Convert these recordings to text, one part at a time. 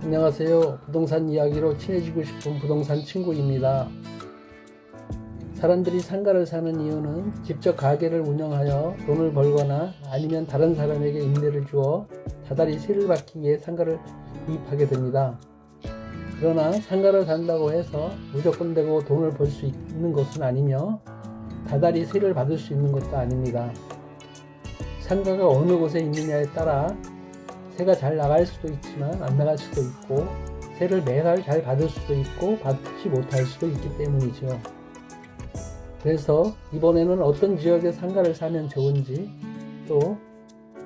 안녕하세요. 부동산 이야기로 친해지고 싶은 부동산 친구입니다. 사람들이 상가를 사는 이유는 직접 가게를 운영하여 돈을 벌거나 아니면 다른 사람에게 임대를 주어 다달이 세를 받기 위해 상가를 구입하게 됩니다. 그러나 상가를 산다고 해서 무조건 되고 돈을 벌 수 있는 것은 아니며 다달이 세를 받을 수 있는 것도 아닙니다. 상가가 어느 곳에 있느냐에 따라 세가 잘 나갈 수도 있지만 안 나갈 수도 있고, 세를 매달 잘 받을 수도 있고 받지 못할 수도 있기 때문이죠. 그래서 이번에는 어떤 지역에 상가를 사면 좋은지, 또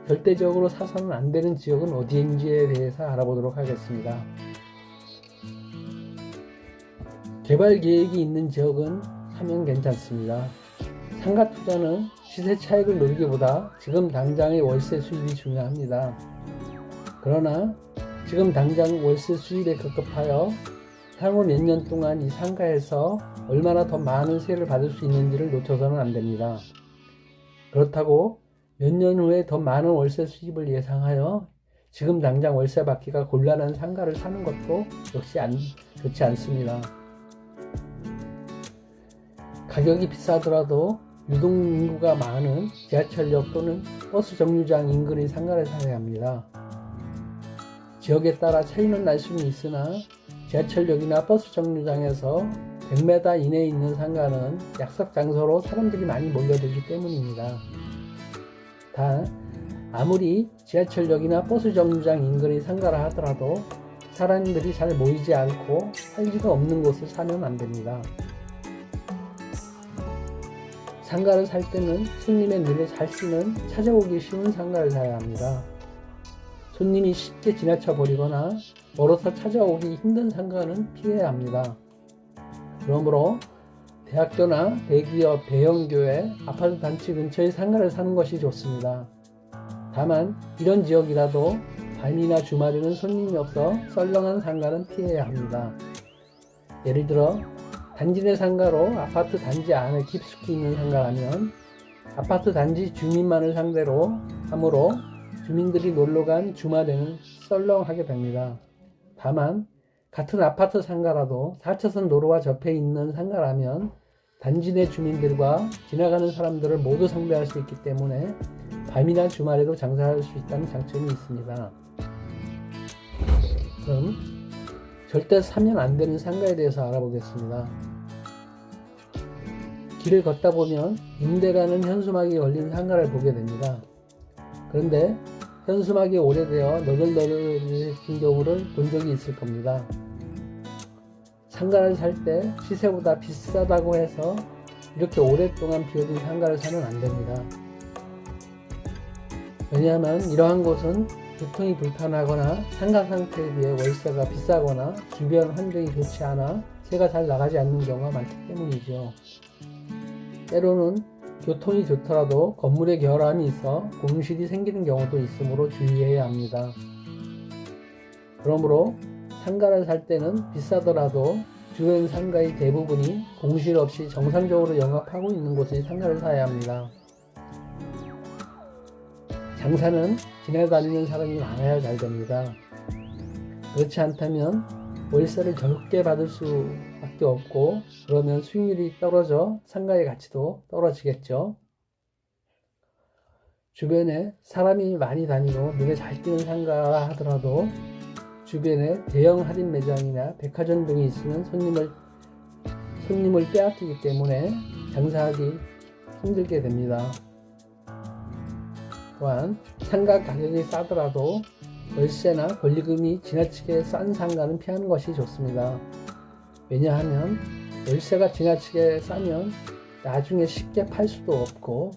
절대적으로 사서는 안 되는 지역은 어디인지에 대해서 알아보도록 하겠습니다. 개발 계획이 있는 지역은 사면 괜찮습니다. 상가 투자는 시세 차익을 노리기보다 지금 당장의 월세 수입이 중요합니다. 그러나 지금 당장 월세 수입에 급급하여 향후 몇 년 동안 이 상가에서 얼마나 더 많은 세를 받을 수 있는지를 놓쳐서는 안 됩니다. 그렇다고 몇 년 후에 더 많은 월세 수입을 예상하여 지금 당장 월세 받기가 곤란한 상가를 사는 것도 역시 좋지 않습니다. 가격이 비싸더라도 유동인구가 많은 지하철역 또는 버스 정류장 인근의 상가를 사야 합니다. 지역에 따라 차이는 날 수는 있으나 지하철역이나 버스 정류장에서 100m 이내에 있는 상가는 약속 장소로 사람들이 많이 몰려들기 때문입니다. 아무리 지하철역이나 버스 정류장 인근의 상가라 하더라도 사람들이 잘 모이지 않고 활기가 없는 곳을 사면 안 됩니다. 상가를 살 때는 손님의 눈에 잘 띄는 찾아오기 쉬운 상가를 사야 합니다. 손님이 쉽게 지나쳐 버리거나 멀어서 찾아오기 힘든 상가는 피해야 합니다. 그러므로 대학교나 대기업, 대형교회, 아파트 단지 근처의 상가를 사는 것이 좋습니다. 다만 이런 지역이라도 밤이나 주말에는 손님이 없어 썰렁한 상가는 피해야 합니다. 예를 들어 단지 내 상가로 아파트 단지 안에 깊숙이 있는 상가라면 아파트 단지 주민만을 상대로 하므로 주민들이 놀러간 주말에는 썰렁하게 됩니다. 다만 같은 아파트 상가라도 4차선 도로와 접해 있는 상가라면 단지 내 주민들과 지나가는 사람들을 모두 상대할 수 있기 때문에 밤이나 주말에도 장사할 수 있다는 장점이 있습니다. 그럼 절대 사면 안 되는 상가에 대해서 알아보겠습니다. 길을 걷다 보면 임대라는 현수막이 걸린 상가를 보게 됩니다. 그런데 현수막이 오래되어 너덜너덜해진 경우를 본 적이 있을 겁니다. 상가를 살 때 시세보다 비싸다고 해서 이렇게 오랫동안 비워둔 상가를 사면 안 됩니다. 왜냐하면 이러한 곳은 교통이 불편하거나 상가 상태에 비해 월세가 비싸거나 주변 환경이 좋지 않아 세가 잘 나가지 않는 경우가 많기 때문이죠. 때로는 교통이 좋더라도 건물에 결함이 있어 공실이 생기는 경우도 있으므로 주의해야 합니다. 그러므로 상가를 살 때는 비싸더라도 주변 상가의 대부분이 공실 없이 정상적으로 영업하고 있는 곳에 상가를 사야 합니다. 장사는 지나다니는 사람이 많아야 잘 됩니다. 그렇지 않다면 월세를 적게 받을 수밖에 없고, 그러면 수익률이 떨어져 상가의 가치도 떨어지겠죠. 주변에 사람이 많이 다니고 눈에 잘 띄는 상가라 하더라도 주변에 대형 할인 매장이나 백화점 등이 있으면 손님을 빼앗기기 때문에 장사하기 힘들게 됩니다. 또한 상가 가격이 싸더라도 월세나 권리금이 지나치게 싼 상가는 피하는 것이 좋습니다. 왜냐하면 월세가 지나치게 싸면 나중에 쉽게 팔 수도 없고,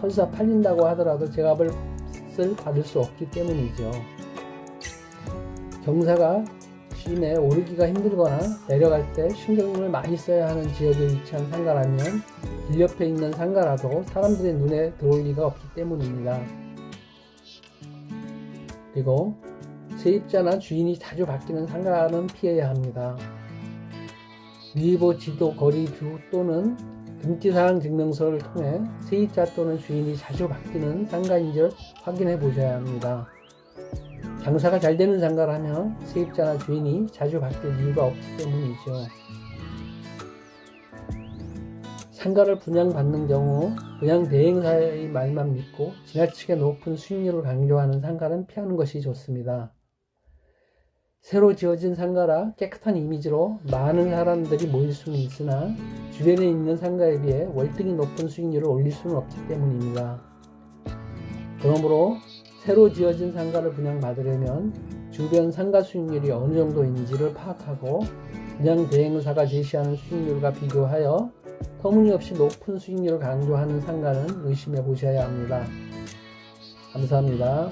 설사 팔린다고 하더라도 제값을 받을 수 없기 때문이죠. 경사가 심해 오르기가 힘들거나 내려갈 때 신경을 많이 써야 하는 지역에 위치한 상가라면 길 옆에 있는 상가라도 사람들의 눈에 들어올 리가 없기 때문입니다. 그리고 세입자나 주인이 자주 바뀌는 상가는 피해야 합니다. 위의보 지도 거리주 또는 등기사항 증명서를 통해 세입자 또는 주인이 자주 바뀌는 상가인지를 확인해 보셔야 합니다. 장사가 잘 되는 상가라면 세입자나 주인이 자주 바뀔 이유가 없기 때문이죠. 상가를 분양받는 경우 분양대행사의 말만 믿고 지나치게 높은 수익률을 강조하는 상가는 피하는 것이 좋습니다. 새로 지어진 상가라 깨끗한 이미지로 많은 사람들이 모일 수는 있으나 주변에 있는 상가에 비해 월등히 높은 수익률을 올릴 수는 없기 때문입니다. 그러므로 새로 지어진 상가를 분양받으려면 주변 상가 수익률이 어느 정도인지를 파악하고 분양대행사가 제시하는 수익률과 비교하여 터무니없이 높은 수익률을 강조하는 상가는 의심해 보셔야 합니다. 감사합니다.